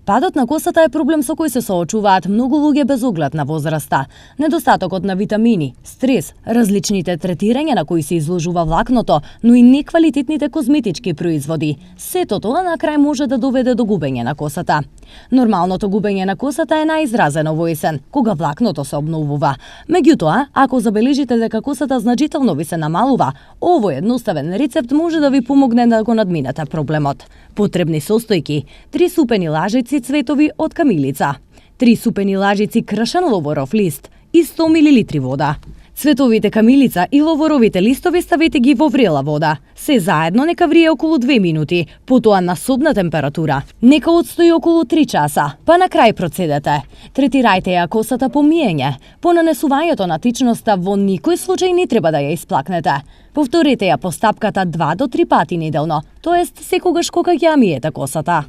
Падот на косата е проблем со кој се соочуваат многу луѓе без оглед на возраста. Недостатокот на витамини, стрес, различните третирања на кои се изложува влакното, но и неквалитетните козметички производи. Сето тоа на крај може да доведе до губење на косата. Нормалното губење на косата е најизразено во есен, кога влакното се обновува. Меѓутоа, ако забележите дека косата значително ви се намалува, овој едноставен рецепт може да ви помогне да го надминете проблемот. Потребни состојки: 3 супени лажици цветови од камилица, 3 супени лажици кршен ловоров лист и 100 мл вода. Цветовите камилица и ловоровите листови ставете ги во врела вода. Се заедно нека врие околу 2 минути, потоа на собна температура. Нека отстои околу 3 часа, па на крај процедете. Третирајте ја косата по миење. По нанесувањето на тичноста во никој случај не треба да ја исплакнете. Повторете ја постапката 2 до 3 пати неделно, тоест секогаш кога ја миете косата.